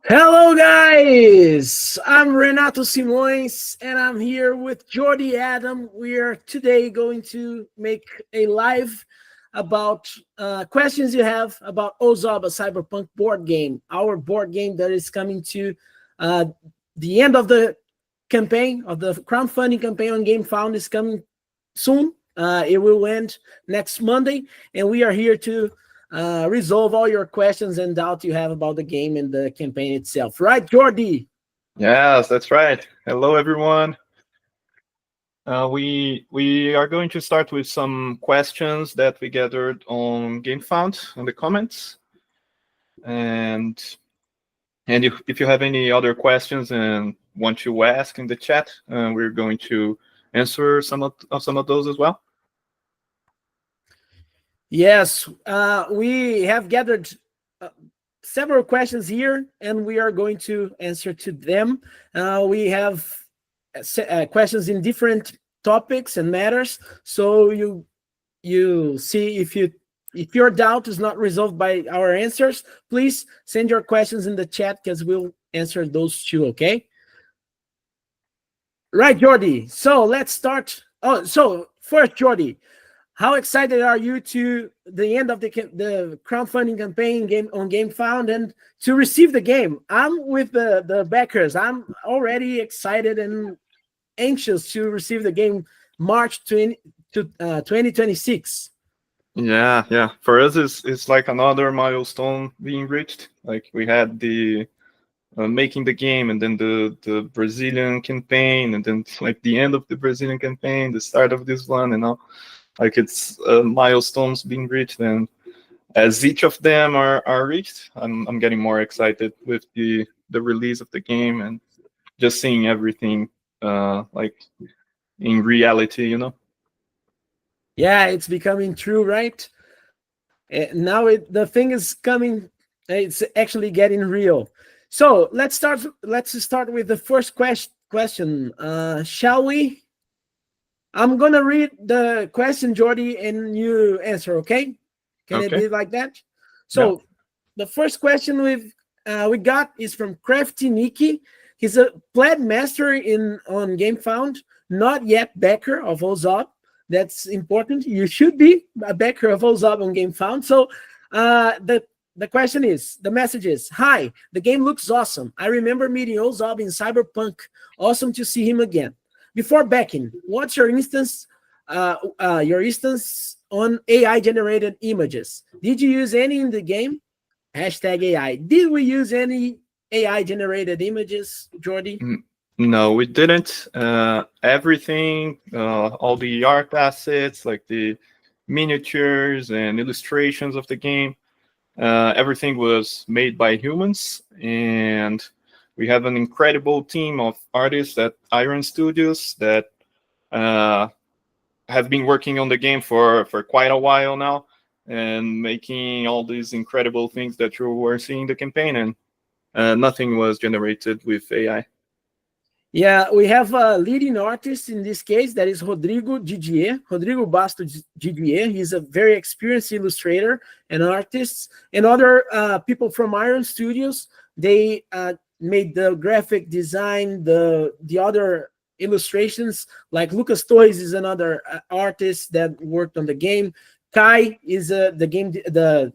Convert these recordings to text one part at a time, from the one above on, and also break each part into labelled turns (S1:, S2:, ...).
S1: Hello, guys. I'm Renato SIMØES, and I'm here with Jordy Adam. We are today going to make a live about questions you have about Ozob, a Cyberpunk board game. Our board game that is coming to uh, the end of the campaign, of the crowdfunding campaign on GameFound is coming soon. It will end next Monday, and we are here to resolve all your questions and doubt you have about the game and the campaign itself. Right, Jordy?
S2: Yes, that's right. Hello, everyone. We are going to start with some questions that we gathered on GameFound on the comments, and if you have any other questions and want to ask in the chat, we're going to answer some of those as well.
S1: Yes, we have gathered several questions here, and we are going to answer to them. We have questions in different topics and matters, so you see if your doubt is not resolved by our answers, please send your questions in the chat because we'll answer those too. Okay. Right, Jordy. So let's start. Oh, so first, Jordy, how excited are you to the end of the crowdfunding campaign game on GameFound and to receive the game? I'm with the backers. I'm already excited and anxious to receive the game March 2026.
S2: Yeah. For us, it's like another milestone being reached. Like we had the making the game, and then the Brazilian campaign, and then like the end of the Brazilian campaign, the start of this one, and all. Like it's milestones being reached, and as each of them are reached, I'm getting more excited with the release of the game and just seeing everything like in reality, you know.
S1: Yeah, it's becoming true, right? Now the thing is coming. It's actually getting real. So let's start with the first question. Shall we? I'm gonna read the question, Jordy, and you answer. Okay? Can it be like that? So the first question we got is from Crafty Nikki. He's a plat master on GameFound, not yet backer of Ozob. That's important. You should be a backer of Ozob on GameFound. So the question is, the message is, hi, the game looks awesome. I remember meeting Ozob in Cyberpunk. Awesome to see him again. Before backing, what's your instance on AI generated images? Did you use any in the game? Hashtag AI. Did we use any AI generated images, Jordy?
S2: No, we didn't. Everything, all the art assets, like the miniatures and illustrations of the game, everything was made by humans, and we have an incredible team of artists at Iron Studios that have been working on the game for quite a while now and making all these incredible things that you were seeing in the campaign, and nothing was generated with AI.
S1: Yeah, we have a leading artist in this case, that is Rodrigo Bastos Didier. He's a very experienced illustrator and artist. And other people from Iron Studios, they made the graphic design, the other illustrations, like Lucas Toys is another artist that worked on the game. Kai is the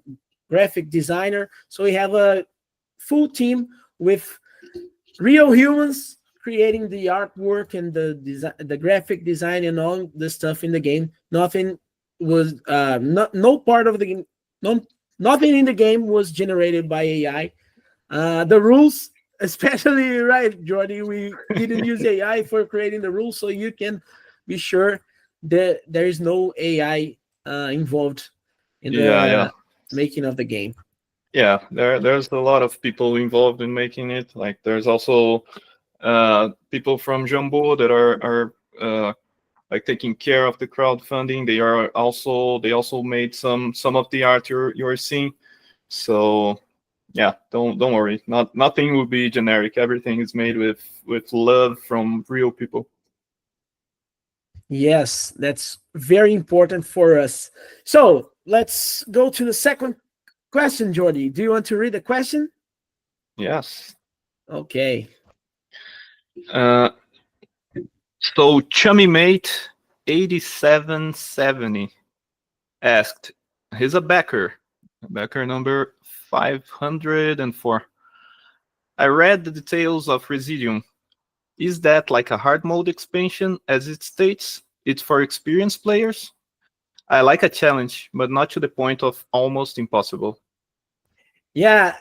S1: graphic designer. So we have a full team with real humans creating the artwork and the graphic design and all the stuff in the game. Nothing was no part of the game. Nothing in the game was generated by AI. The rules, especially, right, Jordy, we didn't use AI for creating the rules, so you can be sure that there is no AI involved in the making of the game.
S2: Yeah, there's a lot of people involved in making it. Like there's also people from Jambô that are like taking care of the crowdfunding. They also made some of the art you're seeing. So yeah, don't worry. Nothing will be generic. Everything is made with love from real people.
S1: Yes, that's very important for us. So let's go to the second question, Jordy. Do you want to read the question?
S2: Yes.
S1: Okay.
S2: So Chummy Mate 8770 asked, he's a backer number 504. I read the details of Residium. Is that like a hard mode expansion as it states? It's for experienced players? I like a challenge, but not to the point of almost impossible.
S1: Yeah.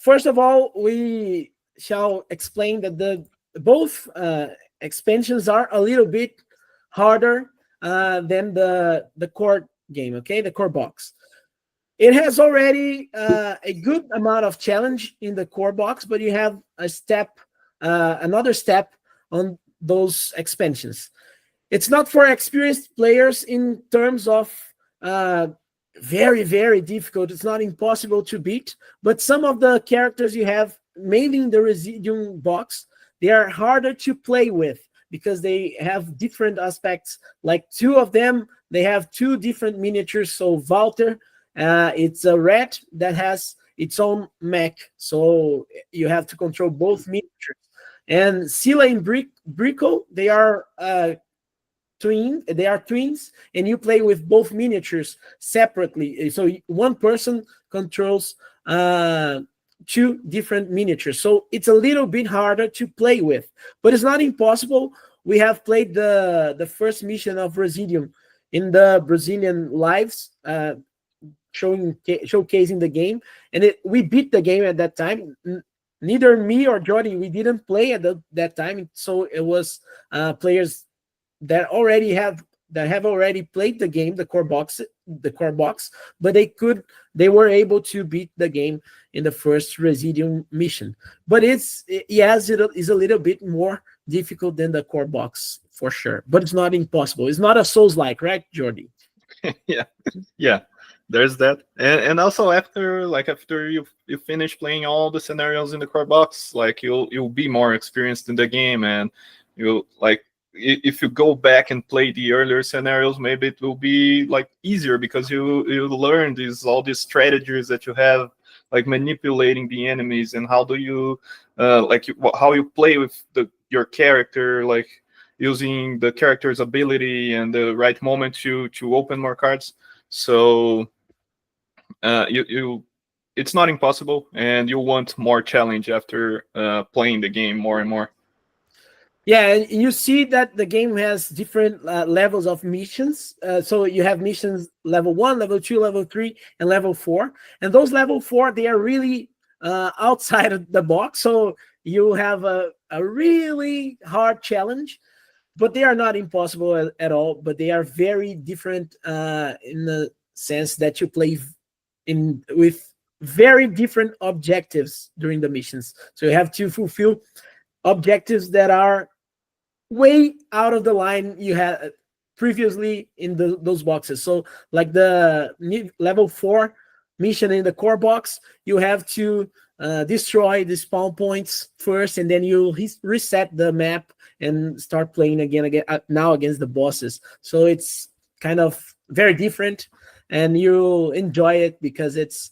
S1: First of all, we shall explain that both expansions are a little bit harder than the core game. Okay, the core box. It has already a good amount of challenge in the core box, but you have another step on those expansions. It's not for experienced players in terms of very, very difficult. It's not impossible to beat, but some of the characters you have, mainly in the Residium box, they are harder to play with because they have different aspects. Like two of them, they have two different miniatures. So Walter, it's a rat that has its own mech, so you have to control both miniatures. And Scylla and Brico, they are twins, and you play with both miniatures separately. So one person controls two different miniatures. So it's a little bit harder to play with, but it's not impossible. We have played the first mission of Residium in the Brazilian lives, showcasing the game, and we beat the game at that time. Neither me or Jordy, we didn't play at that time, so it was players that have already played the game, the core box, but they were able to beat the game in the first Residium mission. But it is a little bit more difficult than the core box for sure, but it's not impossible. It's not a Souls-like, right, Jordy?
S2: yeah, there's that. And also after you finish playing all the scenarios in the core box, like you'll be more experienced in the game, and you'll like, if you go back and play the earlier scenarios, maybe it will be like easier because you learn all these strategies that you have, like manipulating the enemies, and how do you how you play with your character, like using the character's ability and the right moment to open more cards. So it's not impossible, and you want more challenge after playing the game more and more.
S1: Yeah, and you see that the game has different levels of missions. So you have missions level 1, level 2, level 3, and level 4. And those level 4, they are really outside of the box. So you have a really hard challenge, but they are not impossible at all. But they are very different in the sense that you play with very different objectives during the missions. So you have to fulfill objectives that are way out of the line you had previously in those boxes. So like the level 4 mission in the core box, you have to destroy the spawn points first, and then you reset the map and start playing again now against the bosses. So it's kind of very different, and you enjoy it because it's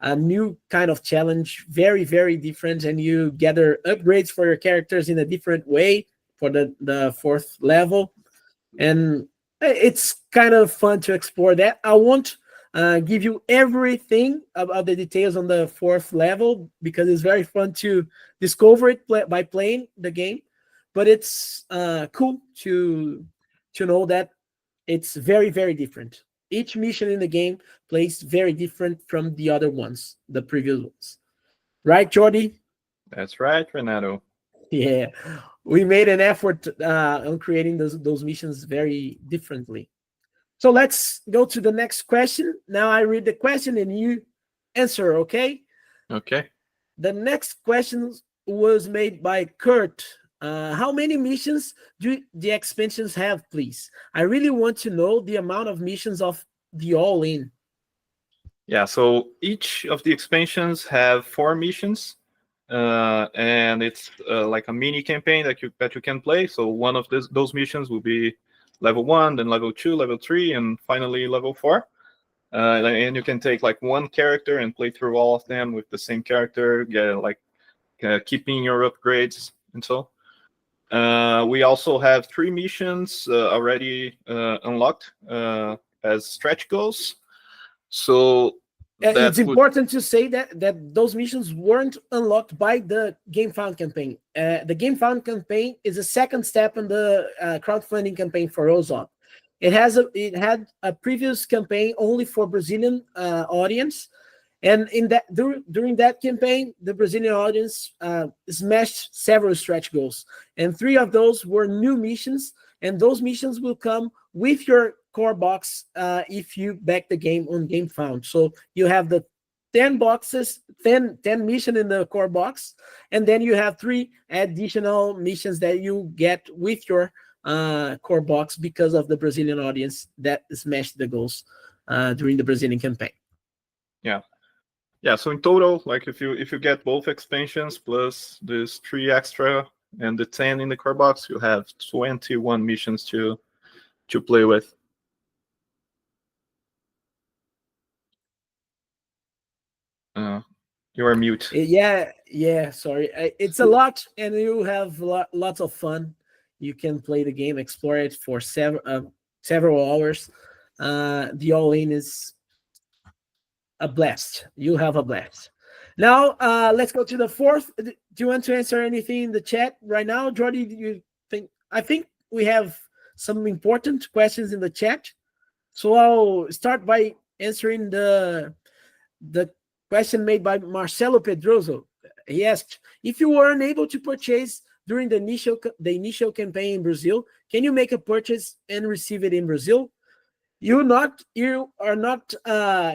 S1: a new kind of challenge, very, very different, and you gather upgrades for your characters in a different way for the 4th level, and it's kind of fun to explore that. I won't give you everything about the details on the 4th level because it's very fun to discover it by playing the game, but it's cool to know that it's very, very different. Each mission in the game plays very different from the other ones, the previous ones. Right, Jordy?
S2: That's right, Renato.
S1: Yeah, we made an effort on creating those missions very differently. So let's go to the next question. Now I read the question and you answer, okay?
S2: Okay.
S1: The next question was made by Kurt. How many missions do the expansions have, please? I really want to know the amount of missions of the all-in.
S2: Yeah, so each of the expansions have 4 missions. And it's like a mini campaign that you can play. So one of those missions will be level 1, then level 2, level 3, and finally level 4. And you can take like one character and play through all of them with the same character, get like keeping your upgrades and so. We also have 3 missions already unlocked as stretch goals. So
S1: it's important to say that those missions weren't unlocked by the Game Found campaign. The Game Found campaign is a second step in the crowdfunding campaign for Ozob. It had a previous campaign only for Brazilian audience, and during that campaign, the Brazilian audience smashed several stretch goals, and 3 of those were new missions, and those missions will come with your core box if you back the game on Game Found. So you have the 10 boxes, 10 mission in the core box, and then you have 3 additional missions that you get with your core box because of the Brazilian audience that smashed the goals during the Brazilian campaign.
S2: Yeah, so in total, like if you get both expansions plus this 3 extra and the 10 in the core box, you have 21 missions to play with. You are mute.
S1: Yeah, sorry. It's a lot, and you have lots of fun. You can play the game, explore it for several hours. The all-in is a blast. You have a blast. Now, let's go to the 4th. Do you want to answer anything in the chat right now, Jordy? Do you think? I think we have some important questions in the chat. So I'll start by answering the question made by Marcelo Pedroso. He asked, if you were unable to purchase during the initial campaign in Brazil, can you make a purchase and receive it in Brazil? You are not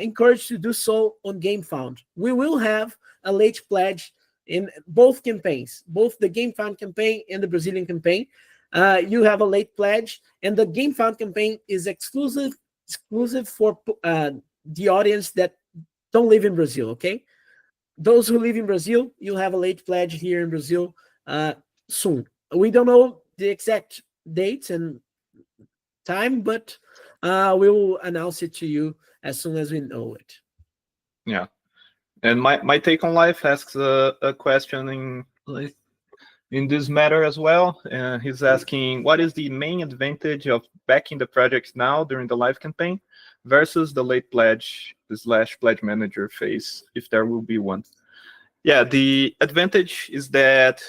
S1: encouraged to do so on Game Found. We will have a late pledge in both campaigns, both the Game Found campaign and the Brazilian campaign. You have a late pledge, and the Game Found campaign is exclusive for the audience that don't live in Brazil, okay? Those who live in Brazil, you'll have a late pledge here in Brazil soon. We don't know the exact dates and time, but we will announce it to you as soon as we know it.
S2: Yeah. And my take on life asks a question in this matter as well. He's asking, what is the main advantage of backing the project now during the live campaign versus the late pledge / pledge manager phase, if there will be one? Yeah, the advantage is that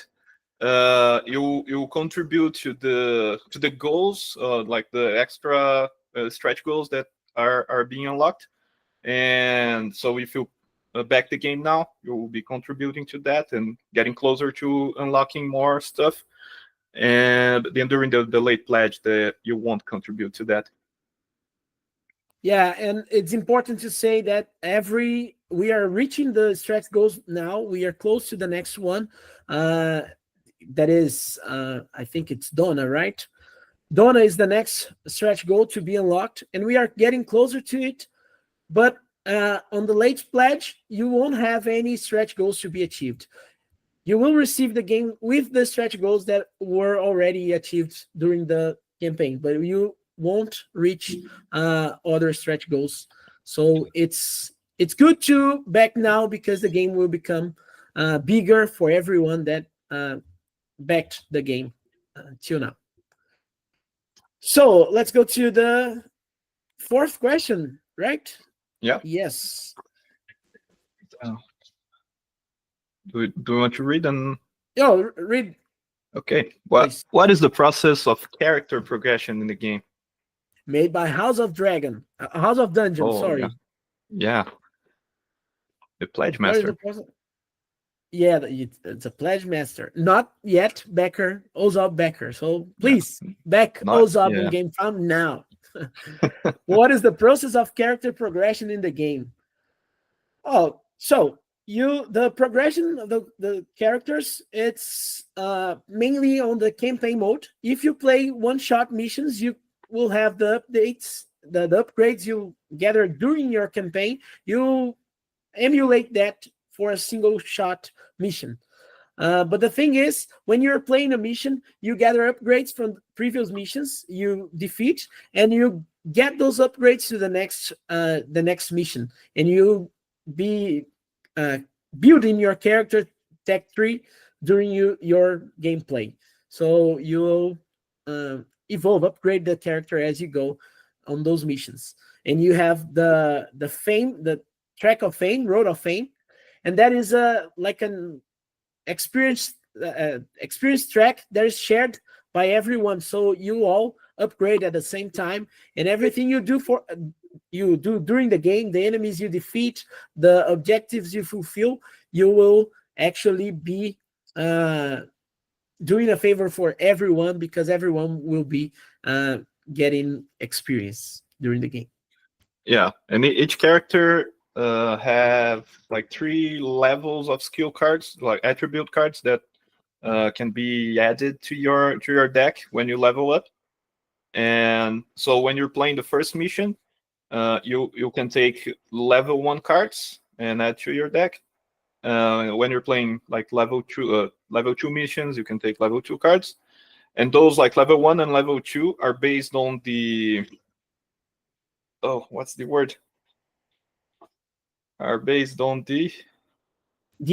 S2: you contribute to the goals, like the extra stretch goals that are being unlocked. And so if you back the game now, you will be contributing to that and getting closer to unlocking more stuff. And then during the late pledge, you won't contribute to that.
S1: Yeah, and it's important to say that we are reaching the stretch goals now. We are close to the next one. That is, I think it's Donna, right? Donna is the next stretch goal to be unlocked, and we are getting closer to it. But on the late pledge, you won't have any stretch goals to be achieved. You will receive the game with the stretch goals that were already achieved during the campaign, but you won't reach other stretch goals. So it's good to back now, because the game will become bigger for everyone that backed the game till now. So let's go to the 4th question, right?
S2: Yeah.
S1: Yes.
S2: Do you want to read?
S1: Yo, read.
S2: Okay. What is the process of character progression in the game?
S1: Made by House of Dungeon. Sorry.
S2: Yeah. The Pledge Master.
S1: Yeah, it's a Pledge Master. Not yet backer, Ozob backer. So please back Ozob on Game Found now. What is the process of character progression in the game? Oh, so the progression of the characters, it's mainly on the campaign mode. If you play one-shot missions, you will have the updates, the upgrades you gather during your campaign. You emulate that for a single shot mission. But the thing is, when you're playing a mission, you gather upgrades from previous missions you defeat, and you get those upgrades to the next mission, and you be building your character tech tree during your gameplay. So you will evolve, upgrade the character as you go on those missions. And you have the fame, the track of fame, road of fame, and that is like an experience track that is shared by everyone. So you all upgrade at the same time, and everything you do during the game, the enemies you defeat, the objectives you fulfill, you will actually be doing a favor for everyone, because everyone will be getting experience during the game.
S2: Yeah, and each character have like 3 levels of skill cards, like attribute cards that can be added to your deck when you level up. And so when you're playing the first mission, you can take level 1 cards and add to your deck. When you're playing like level 2 missions, you can take level 2 cards. And those like level 1 and level 2 are based on the what's the word? Are based on the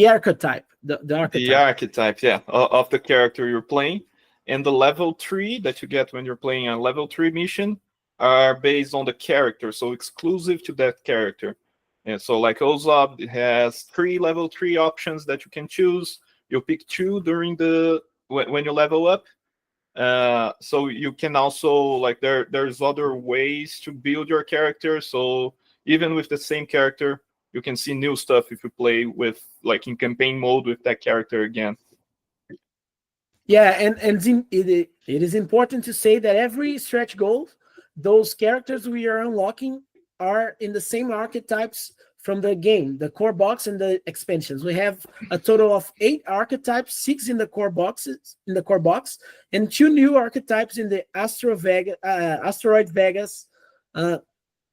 S1: archetype. The archetype.
S2: The archetype, yeah, of the character you're playing. And the level 3 that you get when you're playing a level 3 mission are based on the character, so exclusive to that character. And so like Ozob, it has 3 level 3 options that you can choose. You pick 2 during when you level up. So you can also, like, there's other ways to build your character. So even with the same character, you can see new stuff if you play with, like, in campaign mode with that character again.
S1: Yeah, and it is important to say that every stretch goal, those characters we are unlocking are in the same archetypes from the game, the core box and the expansions. We have a total of 8 archetypes, 6 in the core box, and 2 new archetypes in the Asteroid Vegas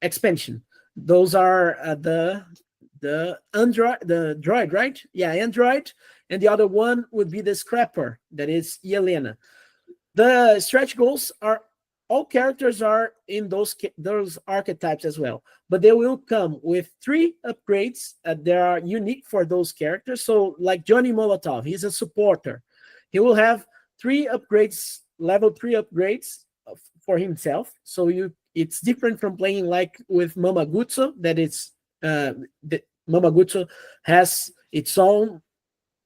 S1: expansion. Those are the droid, right? Yeah, android, and the other one would be the scrapper, that is Yelena. The stretch goals are, all characters are in those archetypes as well, but they will come with 3 upgrades that are unique for those characters. So like Johnny Molotov, he's a supporter. He will have 3 upgrades, level 3 upgrades for himself. So it's different from playing like with Mamagutsu, that it's Mamagutsu has its own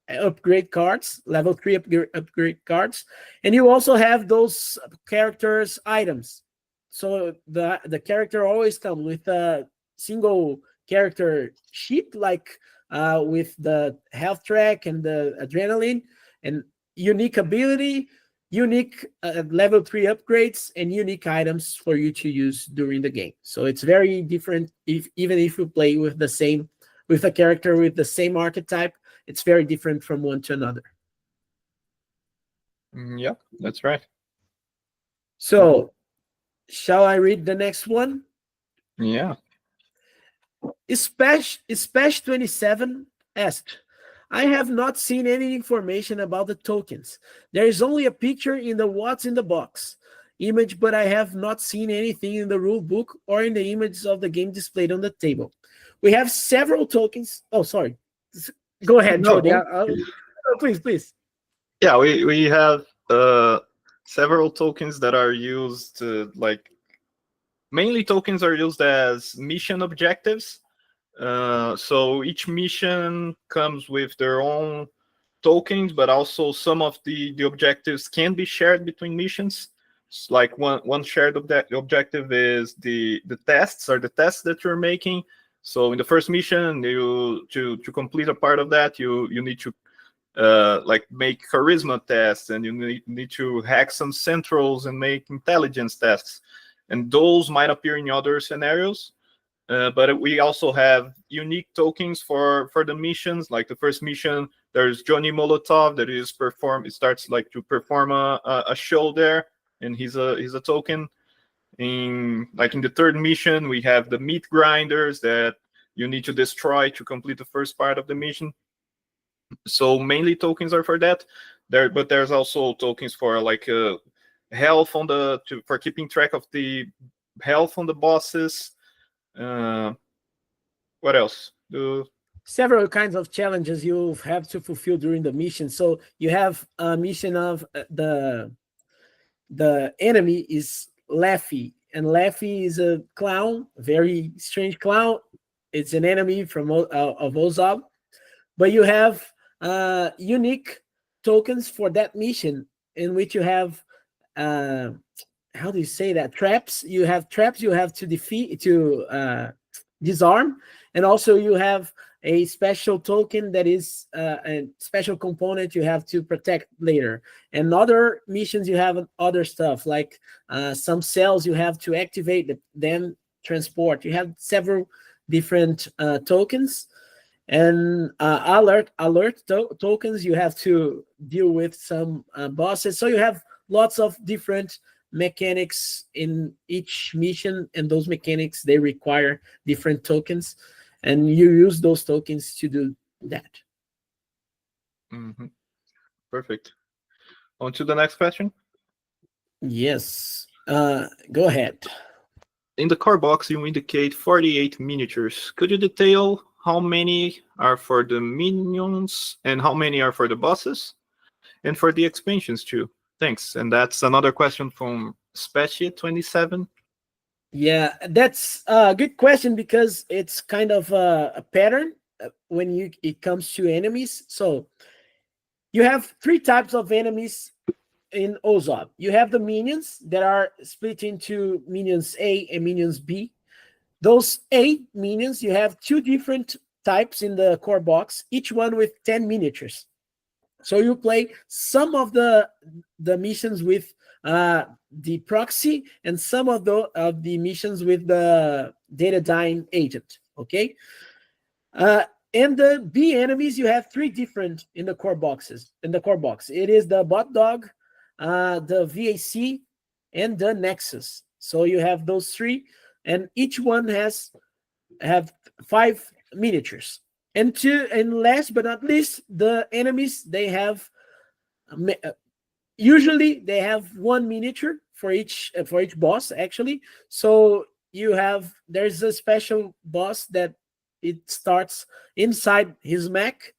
S1: upgrade cards, level 3 upgrade cards, and you also have those characters items. So the character always comes with a single character sheet, like with the health track and the adrenaline, and unique ability, unique level 3 upgrades, and unique items for you to use during the game. So it's very different. Even if you play with a character with the same archetype, it's very different from one to another.
S2: Yeah, that's right.
S1: So, shall I read the next one?
S2: Yeah.
S1: Spesh 27 asked, I have not seen any information about the tokens. There is only a picture in the what's in the box image, but I have not seen anything in the rule book or in the images of the game displayed on the table. We have several tokens. Oh, sorry. Go ahead, Jody. Please.
S2: Yeah, we have several tokens that are used to, like, mainly tokens are used as mission objectives. So each mission comes with their own tokens, but also some of the objectives can be shared between missions. It's like one shared objective is the tests, or the tests that you're making. So in the first mission, to complete a part of that, you need to like make charisma tests, and you need to hack some centrals and make intelligence tests. And those might appear in other scenarios. But we also have unique tokens for the missions. Like the first mission, there's Johnny Molotov that it starts like to perform a show there, and he's a token. In the third mission, we have the meat grinders that you need to destroy to complete the first part of the mission. So mainly tokens are for that. But there's also tokens for like health for keeping track of the health on the bosses. What else?
S1: several kinds of challenges you have to fulfill during the mission. So you have a mission of the enemy is Laffy, and Laffy is a clown, very strange clown. It's an enemy from of Ozob, but you have unique tokens for that mission, in which you have how do you say that, traps. You have traps you have to defeat, to disarm, and also you have a special token that is a special component you have to protect later. And other missions you have other stuff like some cells you have to activate, then transport. You have several different tokens, and alert tokens. You have to deal with some bosses. So you have lots of different mechanics in each mission, and those mechanics, they require different tokens, and you use those tokens to do that.
S2: Mm-hmm. Perfect. On to the next question.
S1: Yes, go ahead.
S2: In the core box, you indicate 48 miniatures. Could you detail how many are for the minions and how many are for the bosses? And for the expansions too. Thanks. And that's another question from Specia27.
S1: Yeah, that's a good question, because it's kind of a pattern when it comes to enemies. So you have three types of enemies in Ozob. You have the minions that are split into minions A and minions B. Those A minions, you have two different types in the core box, each one with 10 miniatures. So you play some of the missions with the proxy, and some of the missions with the data dying agent. Okay. And the B enemies, you have three different in the core boxes. In the core box, it is the bot dog, the VAC, and the Nexus. So you have those three, and each one have 5 miniatures. And last but not least, the enemies, they have usually they have 1 miniature for each boss, actually. So there's a special boss that it starts inside his mech,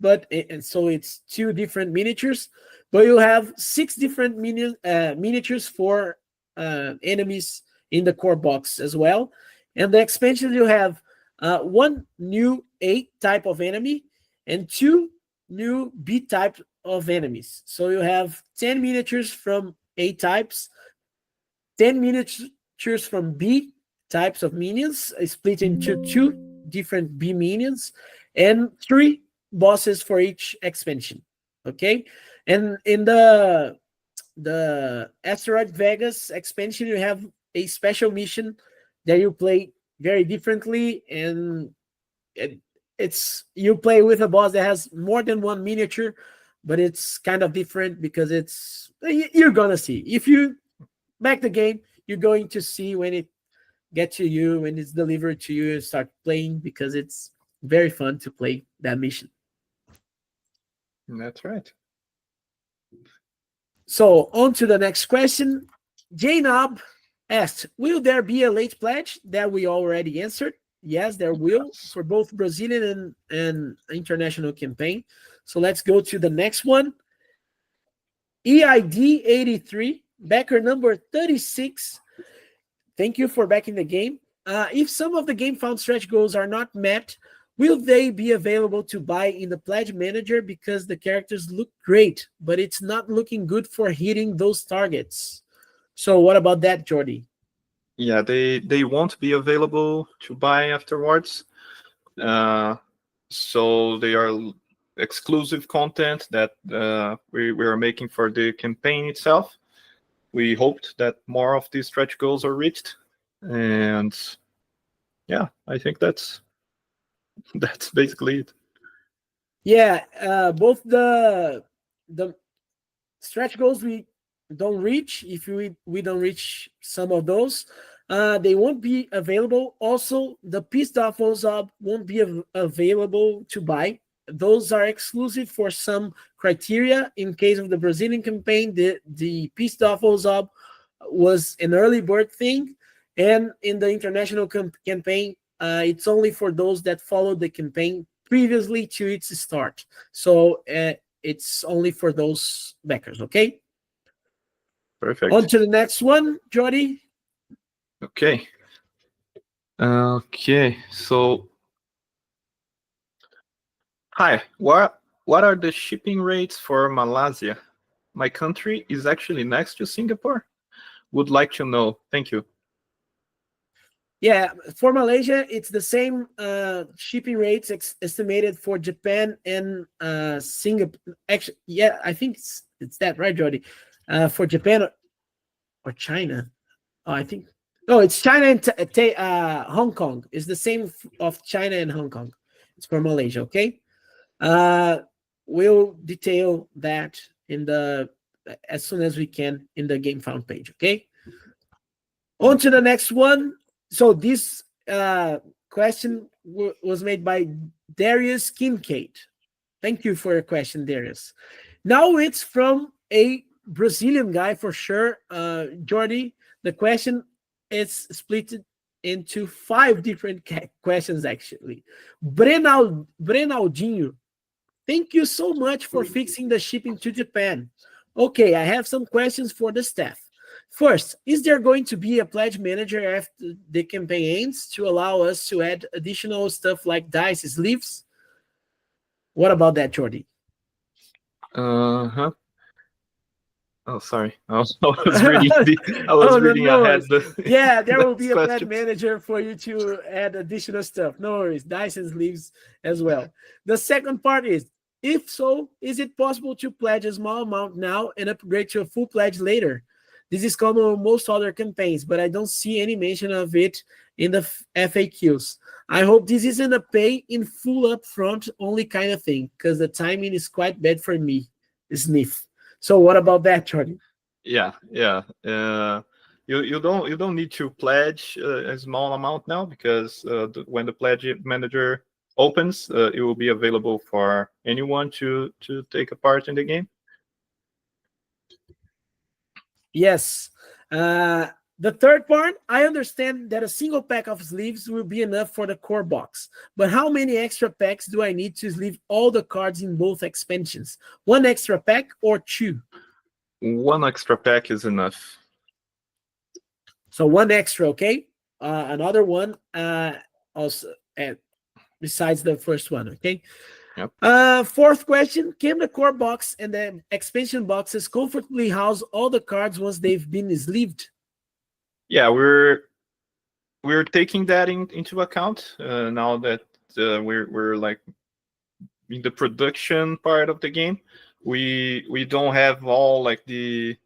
S1: and so it's 2 different miniatures, but you have 6 different miniatures for enemies in the core box as well. And the expansion, you have 1 new A type of enemy and 2 new B type of enemies. So you have 10 miniatures from A types, 10 miniatures from B types of minions, split into 2 different B minions, and 3 bosses for each expansion. Okay, and in the Asteroid Vegas expansion, you have a special mission that you play very differently, and you play with a boss that has more than 1 miniature, but it's kind of different because you're gonna see, if you back the game, you're going to see when it gets to you, when it's delivered to you, and start playing, because it's very fun to play that mission.
S2: That's right.
S1: So on to the next question. J-Nob asked, will there be a late pledge? That we already answered. Yes, there will, for both Brazilian and international campaign. So let's go to the next one. EID83, backer number 36. Thank you for backing the game. If some of the game found stretch goals are not met, will they be available to buy in the pledge manager? Because the characters look great, but it's not looking good for hitting those targets. So what about that, Jordy?
S2: Yeah, they won't be available to buy afterwards. So they are exclusive content that we are making for the campaign itself. We hoped that more of these stretch goals are reached, and yeah, I think that's basically it.
S1: Yeah, both the stretch goals we don't reach, if we don't reach some of those, they won't be available. Also, the Pissed Off Ozob won't be available to buy. Those are exclusive for some criteria. In case of the Brazilian campaign, the Pissed Off Ozob was an early bird thing, and in the international campaign, it's only for those that follow the campaign previously to its start. So it's only for those backers, okay?
S2: Perfect.
S1: On to the next one, Jordy.
S2: Okay. Okay, so hi, what are the shipping rates for Malaysia? My country is actually next to Singapore. Would like to know. Thank you.
S1: Yeah, for Malaysia, it's the same shipping rates estimated for Japan and Singapore. Actually, yeah, I think it's that, right, Jordy? For Japan or China. Oh, I think. No, it's China and Hong Kong. It's the same of China and Hong Kong. It's for Malaysia, okay? We'll detail that in the as soon as we can in the Game Found page, okay? On to the next one. So this question was made by Darius Kincaid. Thank you for your question, Darius. Now it's from a Brazilian guy for sure, Jordy. The question is split into 5 different questions, actually. Brenaldinho, thank you so much for fixing the shipping to Japan. Okay, I have some questions for the staff. First, is there going to be a pledge manager after the campaign ends to allow us to add additional stuff like dice, sleeves? What about that, Jordy?
S2: Uh-huh. Oh, sorry. I was reading ahead.
S1: Yeah, there will be a pledge manager for you to add additional stuff. No worries. Dice and sleeves as well. The second part is, if so, is it possible to pledge a small amount now and upgrade to a full pledge later? This is common on most other campaigns, but I don't see any mention of it in the FAQs. I hope this isn't a pay in full upfront only kind of thing, because the timing is quite bad for me. Sniff. So what about that, Jordy?
S2: Yeah. You don't need to pledge a small amount now, because when the pledge manager opens, it will be available for anyone to take a part in the game.
S1: Yes. The third part, I understand that a single pack of sleeves will be enough for the core box. But how many extra packs do I need to sleeve all the cards in both expansions? 1 extra pack or 2?
S2: 1 extra pack is enough.
S1: So 1 extra, okay? Another one also besides the first one, okay?
S2: Yep.
S1: Fourth question, can the core box and the expansion boxes comfortably house all the cards once they've been sleeved?
S2: Yeah, we're taking that into account now that we're like in the production part of the game. We don't have all like the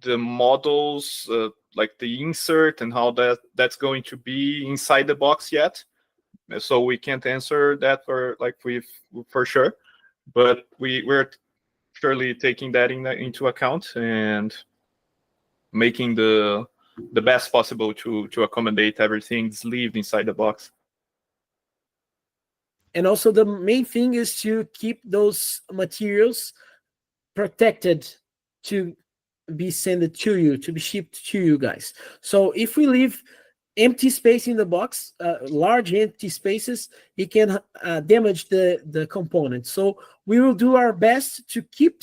S2: models, like the insert and how that's going to be inside the box yet. So we can't answer that for sure, but we're surely taking that into account and making the best possible to accommodate everything sleeved inside the box.
S1: And also the main thing is to keep those materials protected to be sent to you, to be shipped to you guys. So if we leave empty space in the box, large empty spaces, it can damage the components. So we will do our best to keep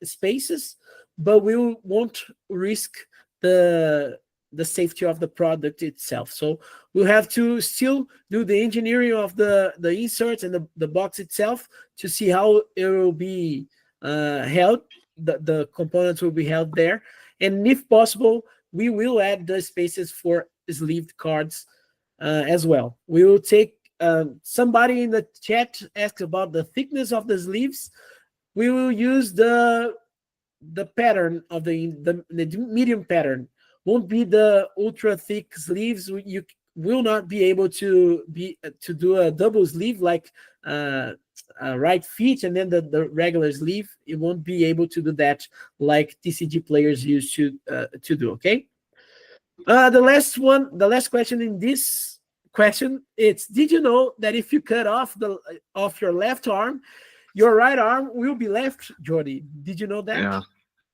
S1: spaces, but we won't risk the safety of the product itself. So we'll have to still do the engineering of the inserts and the box itself to see how it will be held. The components will be held there, and if possible, we will add the spaces for sleeved cards as well. We will take somebody in the chat asked about the thickness of the sleeves. We will use the pattern of the medium pattern. Won't be the ultra thick sleeves. You will not be able to do a double sleeve like right feet and then the regular sleeve. It won't be able to do that like TCG players used to do. Okay. The last question in this question, it's, did you know that if you cut off your left arm, your right arm will be left, Jordy? Did you know that?
S2: Yeah.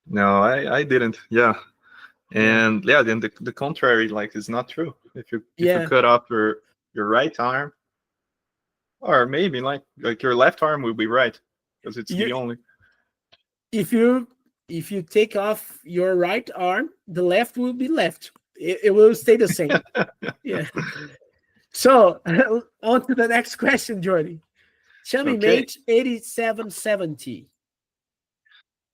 S2: No, I didn't. Yeah. And yeah, then the contrary, like, is not true. If you cut off your right arm, Or maybe like your left arm will be right because it's the only.
S1: If you take off your right arm, the left will be left. It will stay the same. Yeah. So on to the next question, Jordy. Chummy
S2: Okay.
S1: Mate 8770.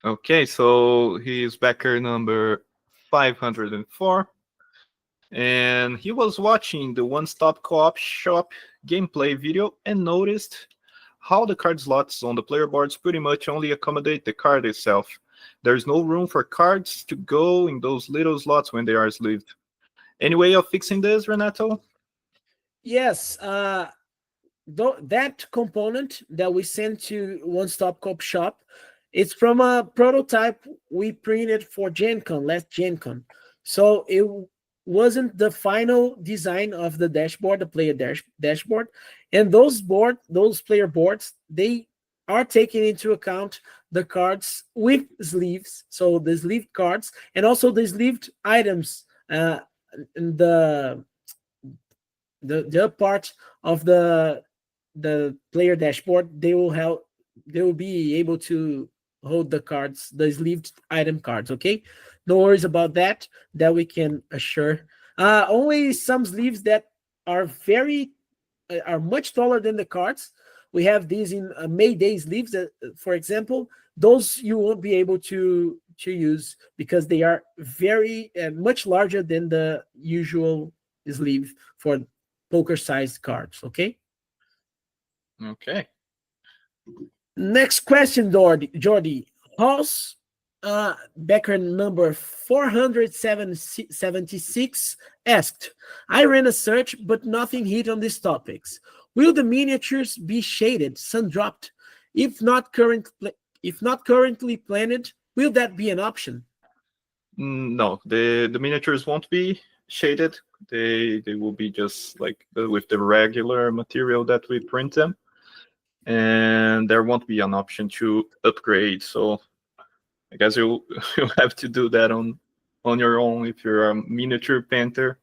S2: Okay, so he's backer number 504. And he was watching the One Stop Co-op Shop gameplay video and noticed how the card slots on the player boards pretty much only accommodate the card itself. There's no room for cards to go in those little slots when they are sleeved. Any way of fixing this, Renato?
S1: Yes, that component that we sent to One Stop Co-op Shop, it's from a prototype we printed for Gen Con, last Gen Con. So it wasn't the final design of the dashboard, the player dashboard. And those player boards, they are taking into account the cards with sleeves, so the sleeved cards, and also the sleeved items, in the part of the player dashboard. They will be able to hold the cards, the sleeved item cards. Okay, no worries about that we can assure. Only some sleeves that are much taller than the cards. We have these in Mayday sleeves, for example. Those you won't be able to use because they are very much larger than the usual sleeve for poker sized cards. Okay.
S2: Okay.
S1: Next question, Jordy. House backer number 476 asked, I ran a search, but nothing hit on these topics. Will the miniatures be shaded, sun dropped? If not currently planned, will that be an option?
S2: No, the miniatures won't be shaded. They will be just like with the regular material that we print them. And there won't be an option to upgrade. So I guess you'll have to do that on your own if you're a miniature painter.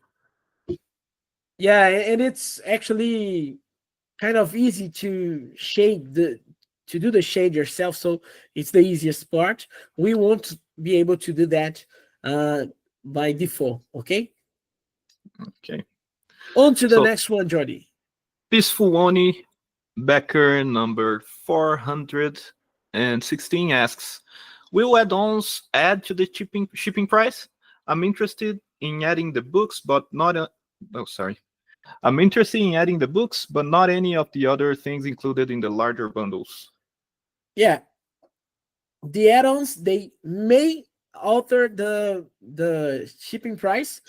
S1: Yeah, and it's actually kind of easy to do the shade yourself, so it's the easiest part. We won't be able to do that by default. Okay.
S2: Okay.
S1: On to the next one, Jordy.
S2: Peaceful Oni, backer number 416 asks, will add-ons add to the shipping price? I'm interested in adding the books, but not I'm interested in adding the books, but not any of the other things included in the larger bundles.
S1: Yeah, the add-ons, they may alter the shipping price.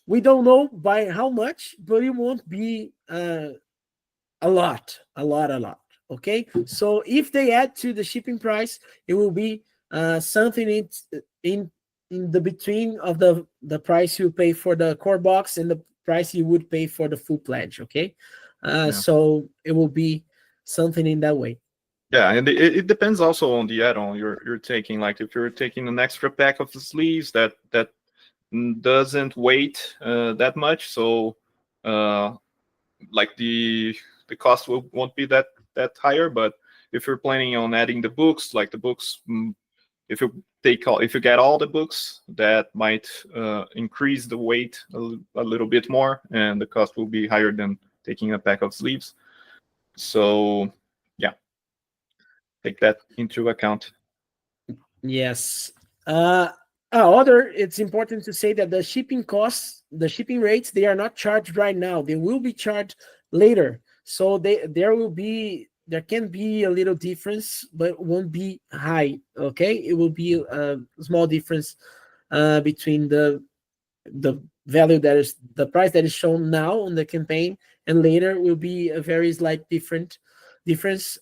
S1: We don't know by how much, but it won't be a lot. Okay, so if they add to the shipping price, it will be something in the between of the price you pay for the core box and the price you would pay for the full pledge. Okay, so it will be something in that way.
S2: Yeah, and it depends also on the add-on you're taking. Like if you're taking an extra pack of the sleeves that doesn't weight that much, so like the cost won't be that higher. But if you're planning on adding the books, like the books, if you get all the books, that might increase the weight a little bit more, and the cost will be higher than taking a pack of sleeves. So yeah, take that into account.
S1: Yes. It's important to say that the shipping costs, the shipping rates, they are not charged right now. They will be charged later. So there can be a little difference, but it won't be high. Okay, it will be a small difference between the value that is the price that is shown now on the campaign, and later will be a very slight difference,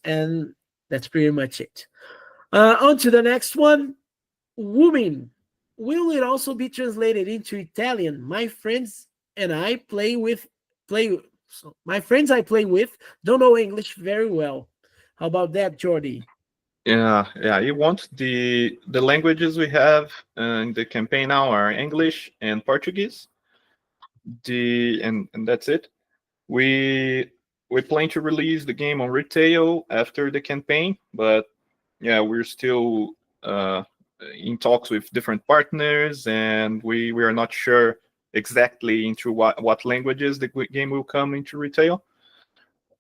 S1: and that's pretty much it. On to the next one. Woman, will it also be translated into Italian? My friends I play with don't know English very well. How about that, Jordy?
S2: Yeah. You want the languages we have in the campaign now are English and Portuguese. And that's it. We we plan to release the game on retail after the campaign, but yeah, we're still in talks with different partners, and we are not sure exactly into what languages the game will come into retail.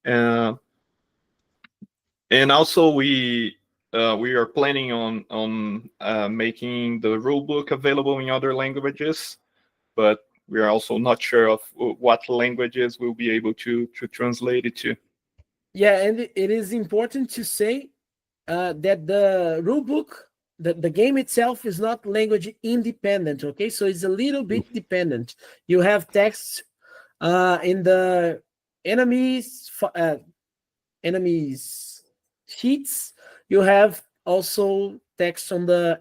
S2: And also we are planning on making the rulebook available in other languages, but we are also not sure of what languages we'll be able to translate it to.
S1: Yeah, and it is important to say that the rulebook, the game itself is not language independent, okay? So it's a little bit dependent. You have text in the enemies sheets. You have also text on the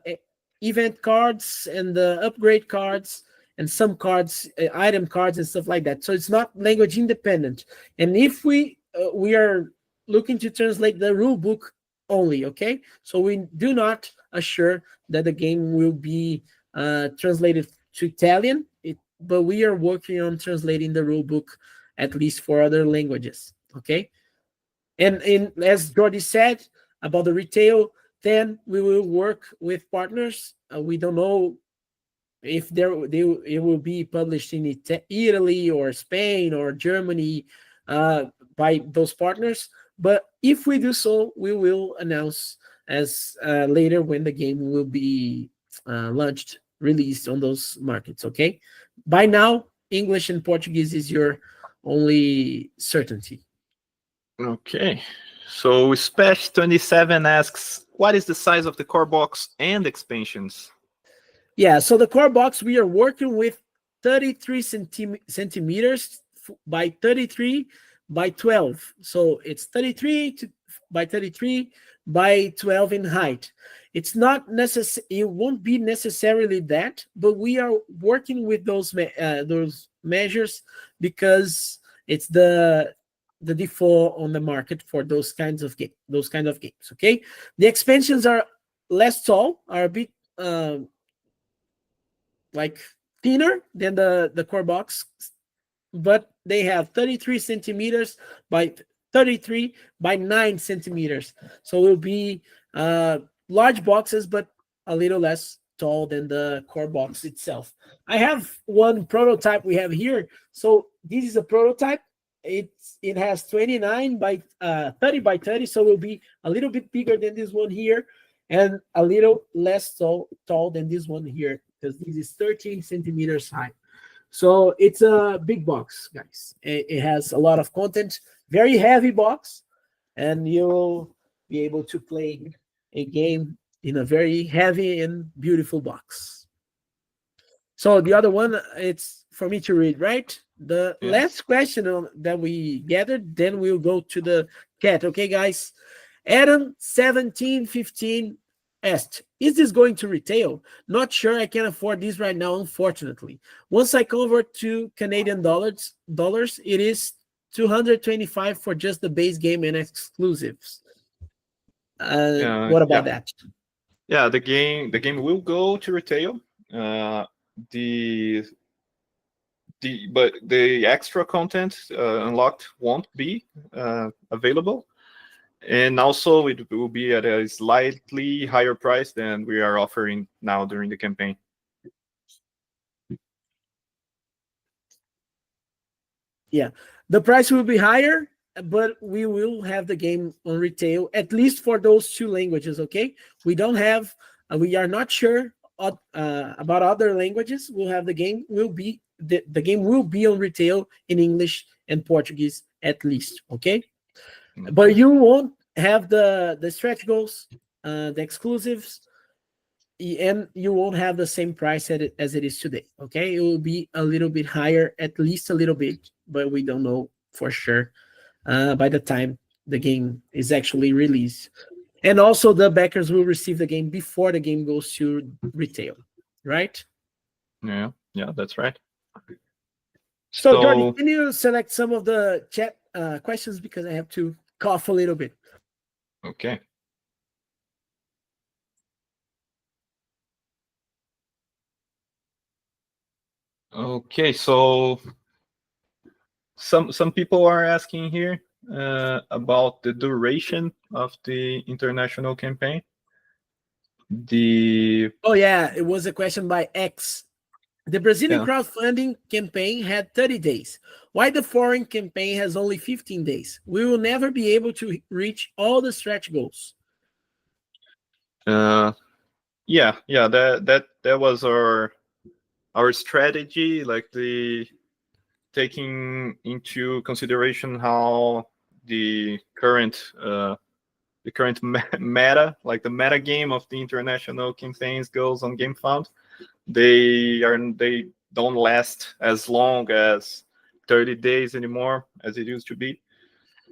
S1: event cards and the upgrade cards and some cards, item cards and stuff like that. So it's not language independent. And if we are looking to translate the rule book only, okay? So we do not assure that the game will be translated to Italian, but we are working on translating the rule book at least for other languages, okay? And as Jordy said about the retail, then we will work with partners. We don't know if it will be published in Italy or Spain or Germany by those partners. But if we do so, we will announce as later when the game will be launched, released on those markets, okay? By now, English and Portuguese is your only certainty.
S2: Okay. So Spesh27 asks, what is the size of the core box and expansions?
S1: Yeah, so the core box, we are working with 33 centimeters by 33 by 12. So it's 33 by 33 by 12 in height. It's not necessary, it won't be necessarily that, but we are working with those measures because it's the default on the market for those kind of games. Okay, the expansions are less tall, are a bit like thinner than the core box, but they have 33 centimeters by 33 by 9 centimeters. So it will be large boxes, but a little less tall than the core box itself. I have one prototype we have here. So this is a prototype. It has 29 by 30 by 30, so it will be a little bit bigger than this one here and a little less tall than this one here, because this is 13 centimeters high. So it's a big box, guys. It has a lot of content, very heavy box, and you'll be able to play a game in a very heavy and beautiful box. So the other one, it's for me to read, right? The last question that we gathered, then we'll go to the chat. Okay, guys? ADAN 1715 asked, is this going to retail? Not sure I can afford this right now, unfortunately. Once I convert to Canadian dollars, it is 225 for just the base game and exclusives. What about that?
S2: Yeah, the game will go to retail. But the extra content unlocked won't be available. And also it will be at a slightly higher price than we are offering now during the campaign.
S1: Yeah, the price will be higher, but we will have the game on retail, at least for those two languages, okay? We don't have, we are not sure about other languages. We'll have the game will be, the game will be on retail in English and Portuguese at least, okay? But you won't have the stretch goals, the exclusives, and you won't have the same price as it is today, okay? It will be a little bit higher, at least a little bit, but we don't know for sure by the time the game is actually released. And also the backers will receive the game before the game goes to retail, right?
S2: Yeah, that's right.
S1: So Jordy, can you select some of the chat questions, because I have to cough a little bit.
S2: Okay. Okay, so some people are asking here, about the duration of the international campaign.
S1: Oh yeah, it was a question by X. The Brazilian crowdfunding campaign had 30 days. Why the foreign campaign has only 15 days? We will never be able to reach all the stretch goals.
S2: That was our strategy, like taking into consideration how the current meta, like the meta game of the international campaigns goes on GameFound. They don't last as long as 30 days anymore as it used to be,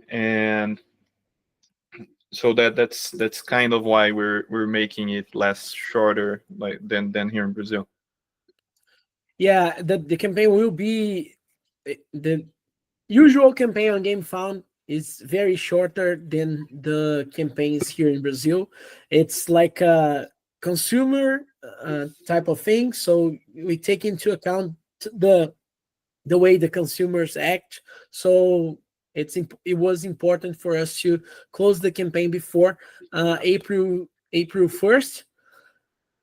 S2: and so that's kind of why we're making it less shorter like than here in Brazil.
S1: Yeah, the campaign will be the usual campaign on GameFound is very shorter than the campaigns here in Brazil. It's like a consumer type of thing, so we take into account the way the consumers act. So it was important for us to close the campaign before April 1st,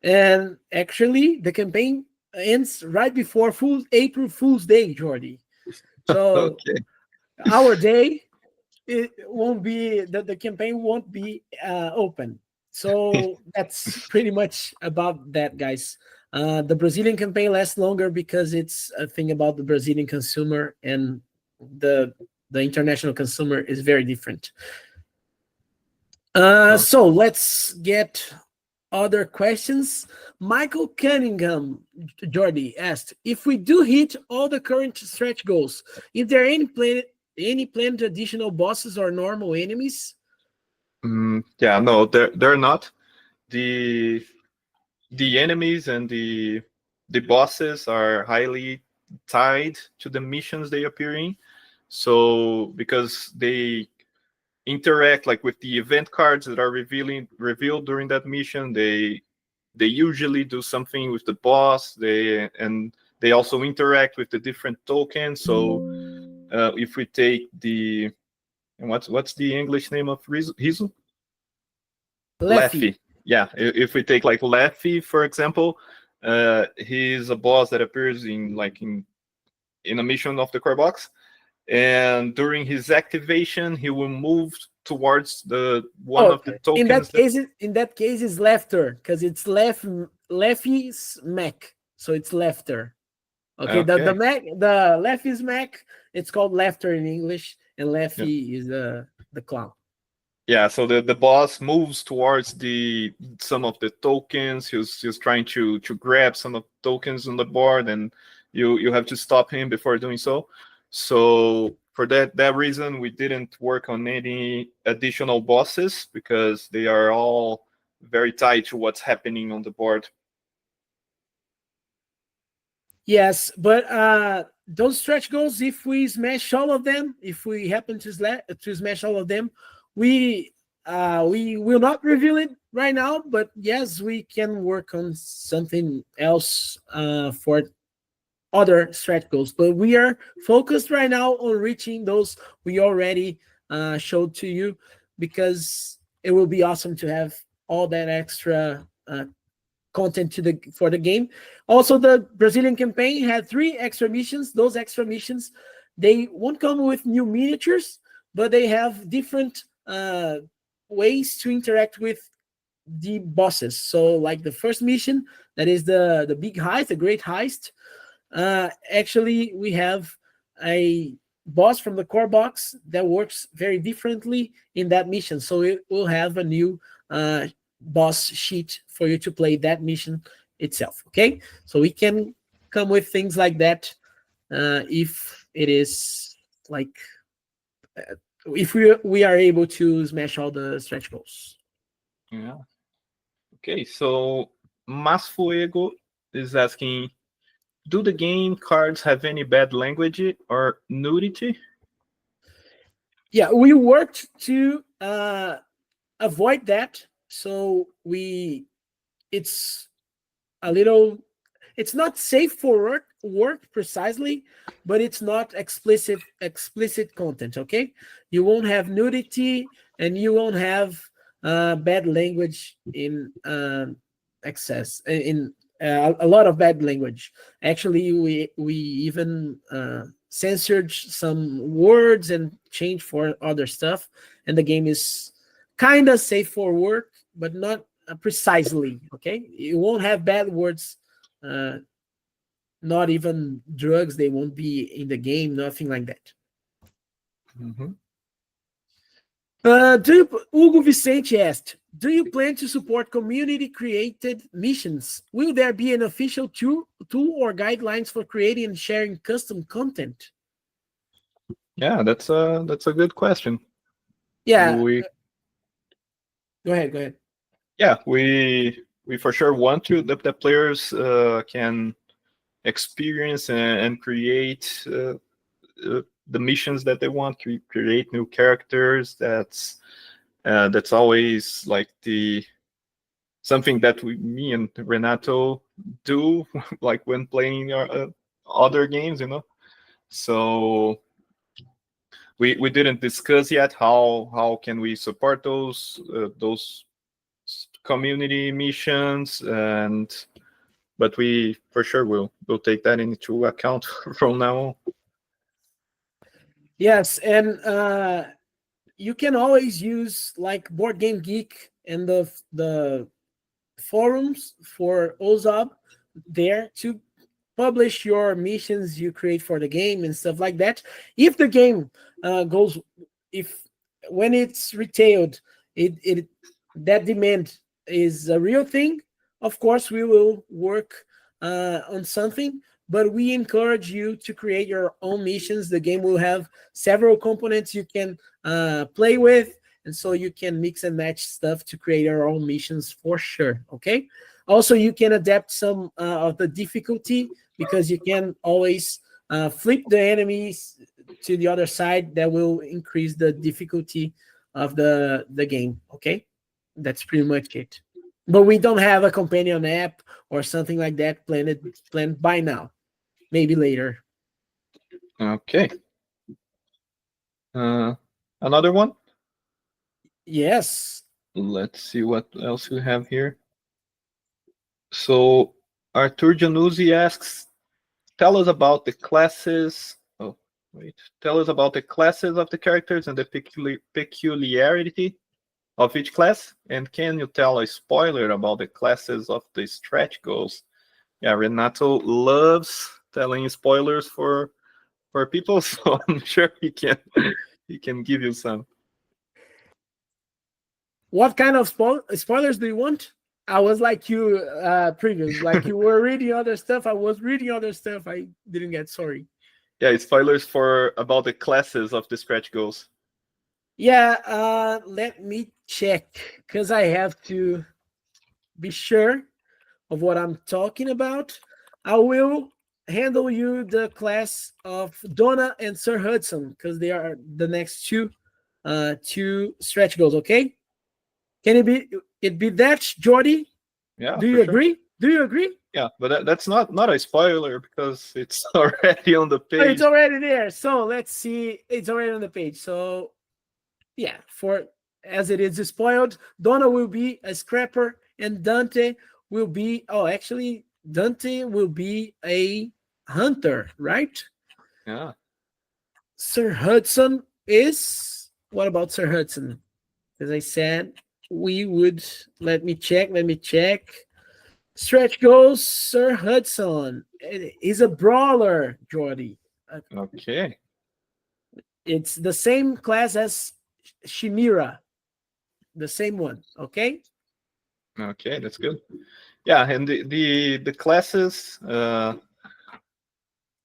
S1: and actually the campaign ends right before April Fool's Day, Jordy. So
S2: Okay.
S1: our day, it won't be the campaign won't be open. So that's pretty much about that, guys. The Brazilian campaign lasts longer because it's a thing about the Brazilian consumer, and the international consumer is very different. So let's get other questions. Michael Cunningham, Jordy, asked, if we do hit all the current stretch goals, is there any planned additional bosses or normal enemies?
S2: Yeah, no, they're not. The enemies and the bosses are highly tied to the missions they appear in. So because they interact like with the event cards that are revealed during that mission, they usually do something with the boss. They also interact with the different tokens. So if we take the what's the English name of Rizu? Leffy. Yeah, if we take like Leffy, for example, he's a boss that appears in a mission of the core box, and during his activation, he will move towards the one of the tokens.
S1: In that case, it's Lefter, because it's Leffy's mech, so it's Lefter. Okay, the Leffy's mech, it's called Lefter in English, and Leffy is the clown.
S2: Yeah, so the boss moves towards some of the tokens. He's trying to grab some of the tokens on the board, and you have to stop him before doing so. So for that reason, we didn't work on any additional bosses because they are all very tied to what's happening on the board.
S1: Yes, but those stretch goals, if we smash all of them, if we happen to smash all of them, we will not reveal it right now, but yes, we can work on something else for other stretch goals. But we are focused right now on reaching those we already showed to you, because it will be awesome to have all that extra content for the game. Also, the Brazilian campaign had 3 extra missions. Those extra missions, they won't come with new miniatures, but they have different ways to interact with the bosses. So like the first mission, that is the big heist, the great heist. Actually, we have a boss from the core box that works very differently in that mission. So it will have a new boss sheet for you to play that mission itself. Okay, so we can come with things like that if it is like if we are able to smash all the stretch goals.
S2: Yeah. Okay, so Masfuego is asking, do the game cards have any bad language or nudity?
S1: Yeah, we worked to avoid that. So it's a little, it's not safe for work precisely, but it's not explicit content. Okay, you won't have nudity and you won't have bad language in excess in a lot of bad language. Actually, we even censored some words and changed for other stuff, and the game is kind of safe for work, but not precisely. Okay, you won't have bad words, not even drugs. They won't be in the game, nothing like that.
S2: Mhm.
S1: Hugo Vicente asked, do you plan to support community created missions? Will there be an official tool or guidelines for creating and sharing custom content?
S2: Yeah, that's a good question.
S1: Yeah,
S2: We
S1: go ahead.
S2: yeah, we for sure want to the players can experience and create the missions that they want to create new characters. That's always like the something that me and Renato do like when playing our, other games, you know. So we didn't discuss yet how can we support those community missions, and but we for sure will take that into account from now on.
S1: Yes, and you can always use like Board Game Geek and the forums for Ozob there to publish your missions you create for the game and stuff like that. If the game goes, if when it's retailed, it that demand is a real thing, of course we will work on something. But we encourage you to create your own missions. The game will have several components you can play with, and so you can mix and match stuff to create your own missions for sure. Okay. Also, you can adapt some of the difficulty, because you can always flip the enemies to the other side. That will increase the difficulty of the game. Okay, that's pretty much it. But we don't have a companion app or something like that planned by now. Maybe later.
S2: Okay. Another one.
S1: Yes.
S2: Let's see what else we have here. So Arthur Januzzi asks, tell us about the classes. Oh, wait. Tell us about the classes of the characters and the peculiarity of each class. And can you tell a spoiler about the classes of the stretch goals? Yeah, Renato loves telling spoilers for people, so I'm sure he can give you some.
S1: What kind of spoilers do you want? I was like you previous, like you were reading other stuff. I was reading other stuff. I didn't get sorry.
S2: Yeah, spoilers for about the classes of the stretch goals.
S1: Yeah, let me check, because I have to be sure of what I'm talking about. I will handle you the class of Donna and Sir Hudson, because they are the next two stretch goals. Okay, can it be that, Jordy?
S2: Yeah,
S1: Do you
S2: for
S1: agree?
S2: sure.
S1: Do you agree?
S2: Yeah, but that's not a spoiler because it's already on the page.
S1: It's already there. So let's see. It's already on the page. So yeah, for as it is spoiled, Donna will be a scrapper and Dante will be, oh, actually Dante will be a hunter, right?
S2: Yeah.
S1: Sir Hudson is, what about Sir Hudson? As I said, we would, let me check. Stretch goes, Sir Hudson. He's a brawler, Jordy.
S2: Okay.
S1: It's the same class as Shimira, the same one. Okay.
S2: Okay, that's good. Yeah, and the classes,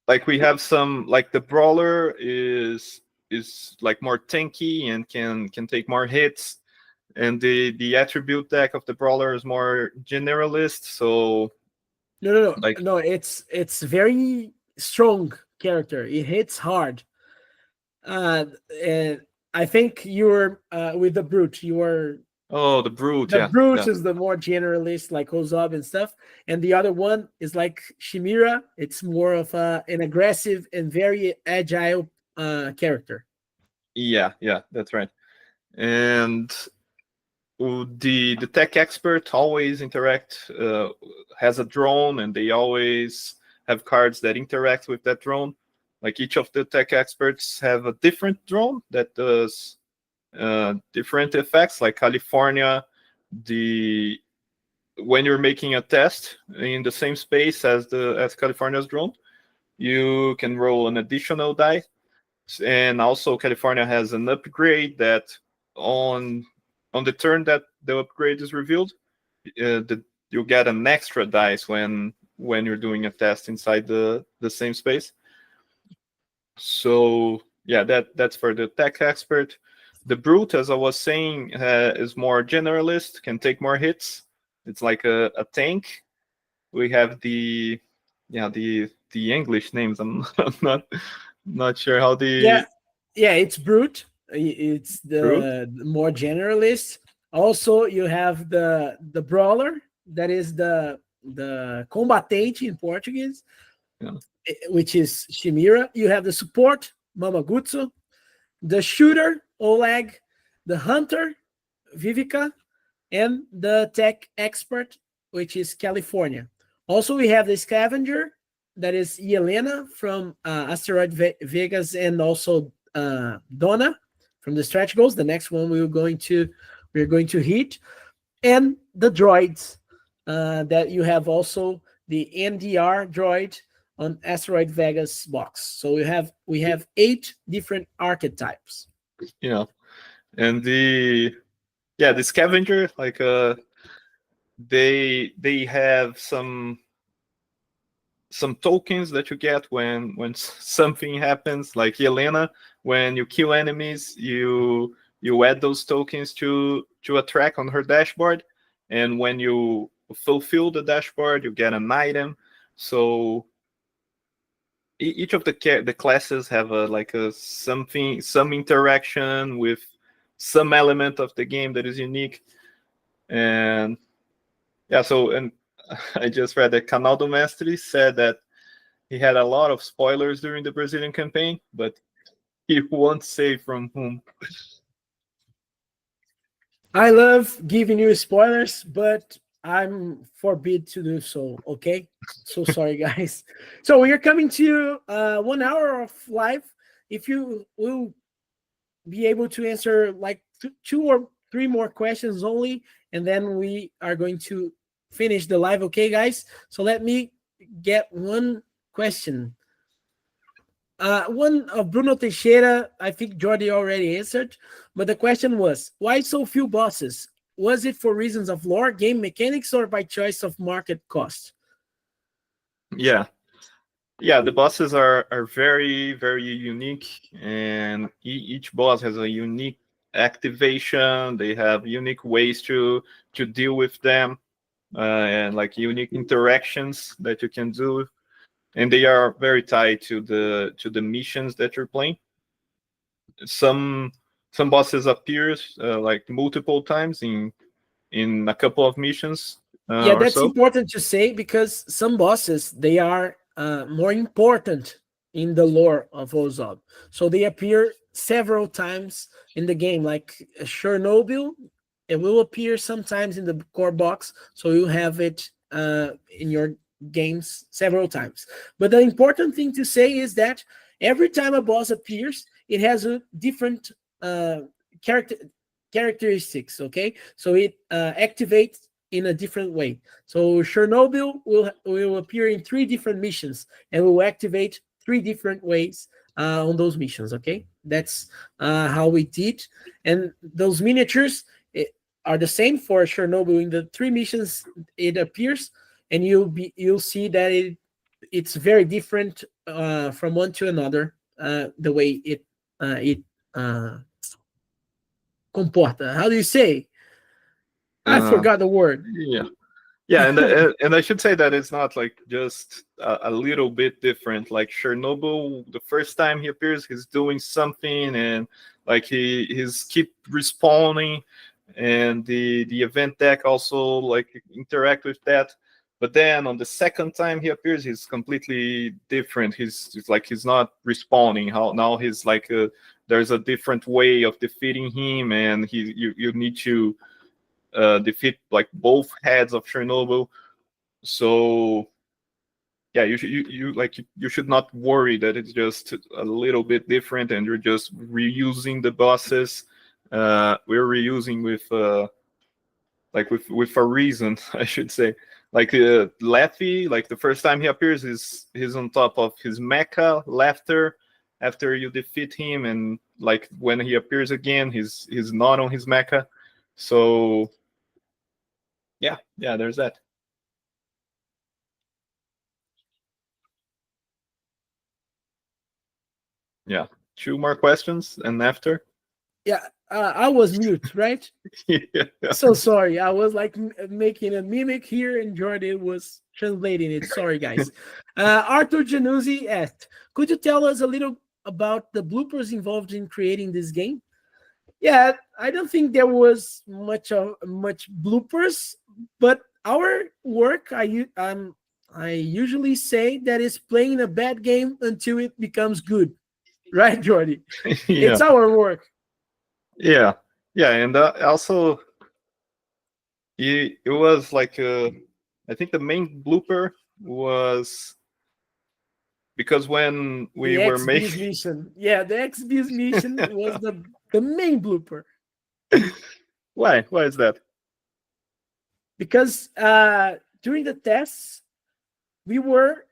S2: like we have some, like the brawler is like more tanky and can take more hits, and the attribute deck of the brawler is more generalist. So
S1: no, it's very strong character. It hits hard. And I think you were with the brute. You were
S2: Oh, the brute.
S1: The
S2: Yeah.
S1: brute is the more generalist, like Ozob and stuff, and the other one is like Chimera. It's more of an aggressive and very agile character.
S2: Yeah. Yeah. That's right. And the tech expert always has a drone, and they always have cards that interact with that drone. Like each of the tech experts have a different drone that does different effects. Like California, when you're making a test in the same space as California's drone, you can roll an additional die. And also California has an upgrade that on the turn that the upgrade is revealed, you get an extra dice when you're doing a test inside the same space. So yeah, that's for the tech expert. The brute, as I was saying, is more generalist, can take more hits. It's like a tank. We have the English names. I'm not sure how the
S1: It's brute. It's
S2: brute.
S1: the more generalist. Also, you have the brawler, that is the combatente in Portuguese,
S2: Yeah.
S1: which is Chimera. You have the support, Mamagutsu, the shooter, Oleg, the hunter, Vivica, and the tech expert, which is California. Also, we have the scavenger, that is Yelena from Asteroid Vegas, and also Donna from the stretch goals. The next one we're going to hit, and the droids that you have also the NDR droid on Asteroid Vegas box. So we have 8 different archetypes.
S2: Yeah, and the scavenger, like they have some tokens that you get when something happens. Like Yelena, when you kill enemies, you add those tokens to a track on her dashboard, and when you fulfill the dashboard, you get an item. So each of the classes have some interaction with some element of the game that is unique. And yeah, so, and I just read that Canaldo Mestre said that he had a lot of spoilers during the Brazilian campaign, but he won't say from whom.
S1: I love giving you spoilers, but I'm forbid to do so. Okay, so sorry, guys. So we are coming to 1 hour of live. If you will be able to answer like 2 or 3 more questions only, and then we are going to finish the live. Okay, guys. So let me get one question. One of Bruno Teixeira, I think Jordy already answered, but the question was, why so few bosses? Was it for reasons of lore, game mechanics, or by choice of market cost?
S2: Yeah, the bosses are very, very unique, and each boss has a unique activation. They have unique ways to deal with them, and like unique interactions that you can do, and they are very tied to the missions that you're playing. Some bosses appears like multiple times in a couple of missions.
S1: Yeah,
S2: Or
S1: that's
S2: so.
S1: important to say, because some bosses, they are more important in the lore of Ozob. So they appear several times in the game, like Chernobyl. It will appear sometimes in the core box, so you have it in your games several times. But the important thing to say is that every time a boss appears, it has a different characteristics. Okay, so it activates in a different way. So Chernobyl will appear in 3 different missions and will activate 3 different ways on those missions. Okay, that's how we did, and those miniatures are the same for Chernobyl. In the 3 missions it appears, and you'll see that it's very different from one to another, the way it comporta. How do you say? I forgot the word.
S2: Yeah, and I should say that it's not like just a little bit different. Like Chernobyl, the first time he appears, he's doing something, and like he's keep respawning. and the event deck also like interact with that. But then on the second time he appears, he's completely different. He's like he's not respawning. How now he's like there's a different way of defeating him, and you need to defeat like both heads of Chernobyl. So yeah, you should not worry that it's just a little bit different and you're just reusing the bosses. We're reusing with like with a reason, I should say. Like Leffy, like the first time he appears, he's on top of his mecha, Laughter. After you defeat him, and like when he appears again, he's not on his mecha. So yeah, there's that. Yeah, 2 more questions, and after.
S1: Yeah, I was mute, right?
S2: Yeah.
S1: So sorry. I was like making a mimic here, and Jordy was translating it. Sorry, guys. Arthur Januzzi asked, could you tell us a little about the bloopers involved in creating this game? Yeah, I don't think there was much bloopers, but our work, I usually say that is playing a bad game until it becomes good, right, Jordy?
S2: Yeah.
S1: It's our work.
S2: Yeah, and also it was like I think the main blooper was because when we were making
S1: mission, yeah, the XB's mission was the main blooper.
S2: Why is that?
S1: Because during the tests we were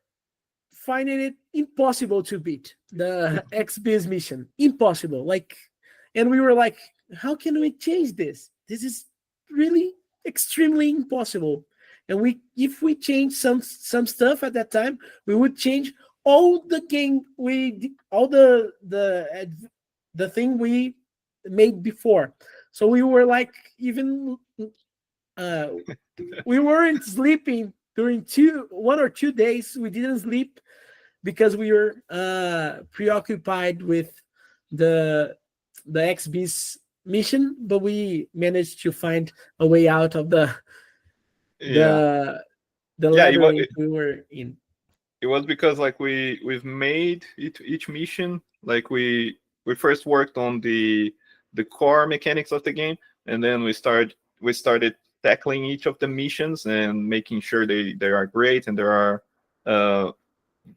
S1: finding it impossible to beat the XB's mission, impossible. Like, and we were like, how can we change this? This is really extremely impossible. And if we change some stuff at that time, we would change all the game all the thing we made before. So we were like, even we weren't sleeping during 1 or 2 days. We didn't sleep because we were preoccupied with the XB's mission, but we managed to find a way out of the labyrinth we were in.
S2: It was because like we've made each mission, like we first worked on the core mechanics of the game, and then we started tackling each of the missions and making sure they are great and they are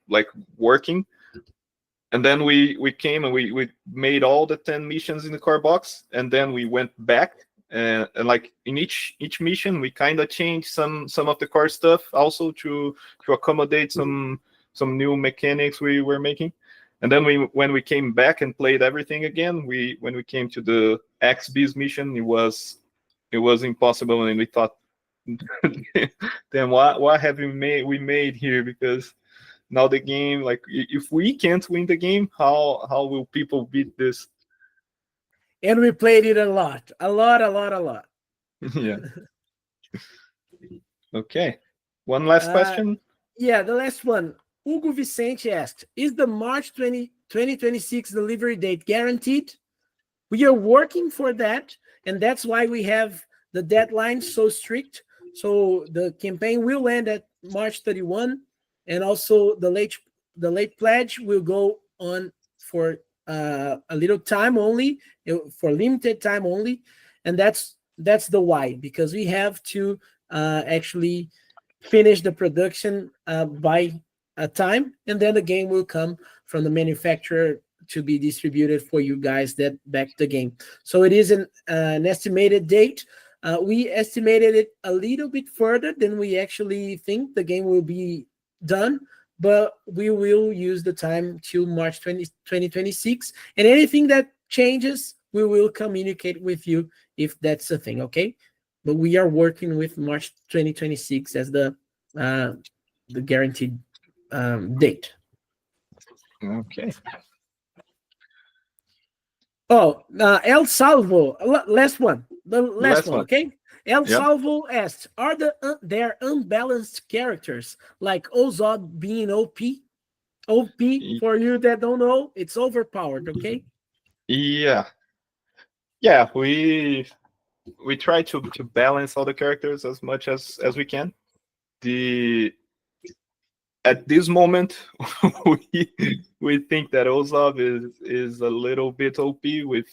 S2: like working. And then we came and we made all the 10 missions in the core box, and then we went back and like in each mission we kind of changed some of the core stuff also to accommodate some new mechanics we were making. And then when we came back and played everything again, when we came to the XB's mission, it was impossible, and we thought, then what have we made here? Because now the game, like if we can't win the game, how will people beat this?
S1: And we played it a lot.
S2: Yeah. Okay. One last question.
S1: Yeah, the last one. Hugo Vicente asked, is the March 2026 delivery date guaranteed? We are working for that, and that's why we have the deadline so strict. So the campaign will end at March 31, and also the late pledge will go on for a little time only, for limited time only, and that's the why, because we have to actually finish the production by a time, and then the game will come from the manufacturer to be distributed for you guys that back the game. So it is an estimated date. We estimated it a little bit further than we actually think the game will be done, but we will use the time till March 2026, and anything that changes we will communicate with you if that's the thing, okay? But we are working with March 2026 as the guaranteed date.
S2: Okay.
S1: Oh, El Salvo, last one. The last one, okay? El Salvo asked, are there unbalanced characters like Ozob being OP? OP, for you that don't know, it's overpowered, okay?
S2: Yeah, we try to balance all the characters as much as we can. At this moment, we think that Ozob is a little bit OP with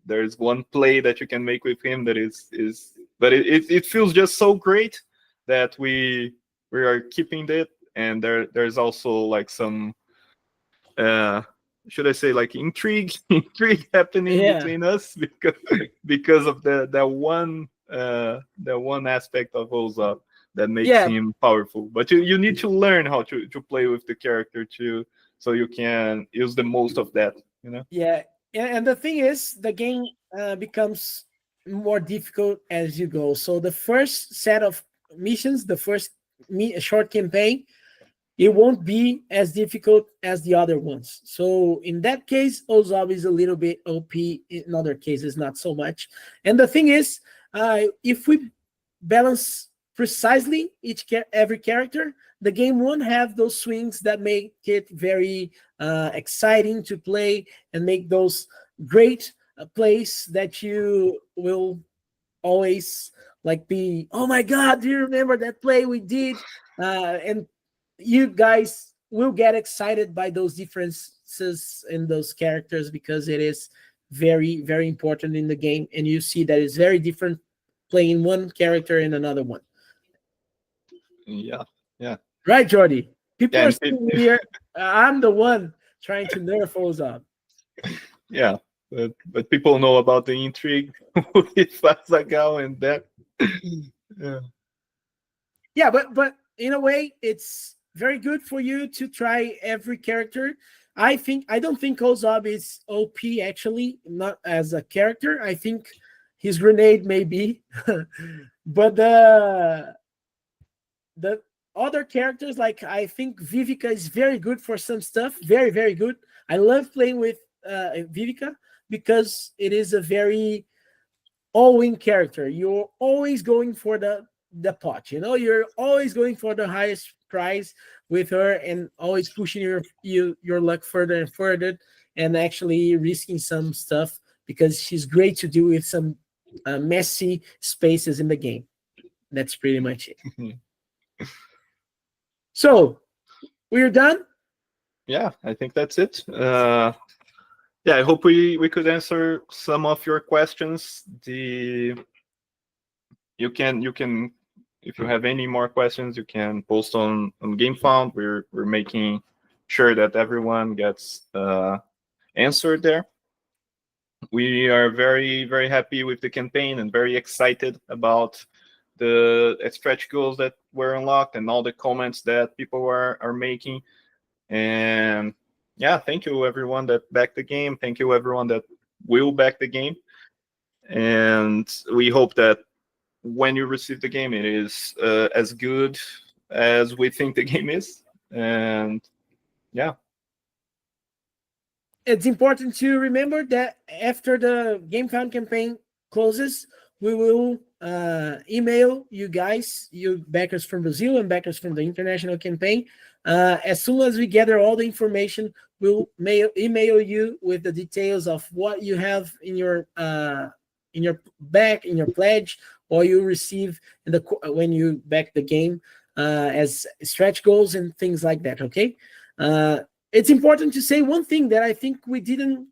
S2: there's one play that you can make with him that but it feels just so great that we are keeping it, and there's also like some should I say like intrigue happening between us because of that one aspect of Ozob that makes him powerful. But you need to learn how to play with the character too, so you can use the most of that, you know?
S1: Yeah, and the thing is, the game becomes more difficult as you go. So the first set of missions, the first short campaign, it won't be as difficult as the other ones. So in that case, Ozob is a little bit OP. In other cases, not so much. And the thing is, if we balance precisely every character, the game won't have those swings that make it very exciting to play and make those great plays that you will always like be, oh my god, do you remember that play we did? And you guys will get excited by those differences in those characters, because it is very, very important in the game, and you see that it's very different playing one character and another one.
S2: Yeah.
S1: Right, Jordy? People are still here. I'm the one trying to nerf Ozob.
S2: Yeah, but people know about the intrigue with Azaghal and that.
S1: Yeah, but in a way, it's very good for you to try every character. I don't think Ozob is OP, actually, not as a character. I think his grenade may be, but the other characters, like I think Vivica is very good for some stuff. Very, very good. I love playing with Vivica because it is a very all-in character. You're always going for the pot, you know. You're always going for the highest prize with her, and always pushing your luck further and further, and actually risking some stuff, because she's great to do with some messy spaces in the game. That's pretty much it. So we're done.
S2: Yeah, I think that's it. Yeah, I hope we could answer some of your questions. You can if you have any more questions, you can post on GameFound. We're making sure that everyone gets answered there. We are very, very happy with the campaign and very excited about the stretch goals that were unlocked and all the comments that people are making. And yeah, thank you everyone that backed the game. Thank you everyone that will back the game. And we hope that when you receive the game, it is as good as we think the game is. And yeah.
S1: It's important to remember that after the GameFound campaign closes, we will email you guys, you backers from Brazil and backers from the international campaign. As soon as we gather all the information, we'll email you with the details of what you have in your pledge, or you receive when you back the game as stretch goals and things like that. Okay. It's important to say one thing that I think we didn't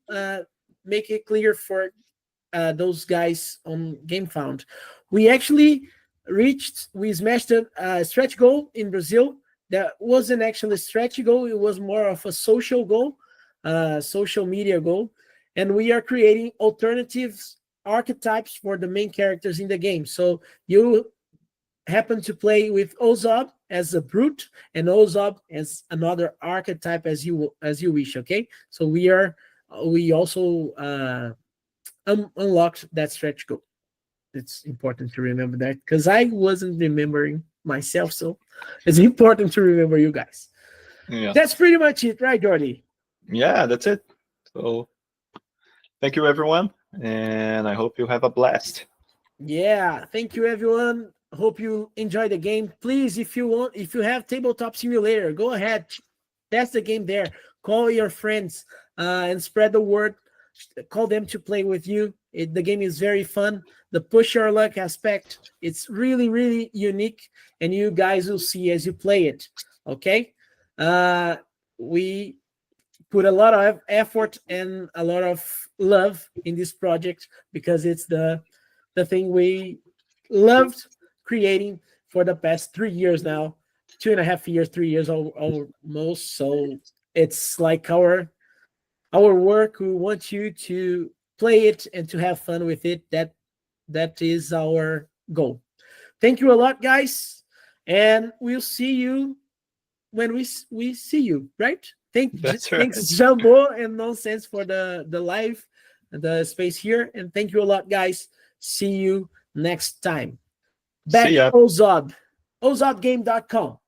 S1: make it clear for those guys on GameFound. We actually smashed a stretch goal in Brazil that wasn't actually a stretch goal. It was more of a social goal, social media goal. And we are creating alternatives, archetypes for the main characters in the game. So you happen to play with Ozob as a brute and Ozob as another archetype as you wish. Okay, so we also unlocked that stretch goal. It's important to remember that, because I wasn't remembering myself, so it's important to remember you guys.
S2: Yeah,
S1: that's pretty much it, right, Jordy?
S2: Yeah, that's it. So thank you everyone, and I hope you have a blast.
S1: Yeah, thank you everyone. Hope you enjoy the game. Please, if you have Tabletop Simulator, go ahead, test the game there. Call your friends and spread the word call them to play with you. The game is very fun. The push your luck aspect, it's really, really unique, and you guys will see as you play it. Okay, we put a lot of effort and a lot of love in this project because it's the thing we loved creating for the past 3 years now, 2.5 years, 3 years almost. So it's like our work. We want you to play it and to have fun with it. That is our goal. Thank you a lot, guys, and we'll see you when we see you, right?
S2: That's right.
S1: Thanks, Jambô and Nonsense, for the live, the space here, and thank you a lot, guys. See you next time. Back
S2: See ya.
S1: Ozob, ozobgame.com.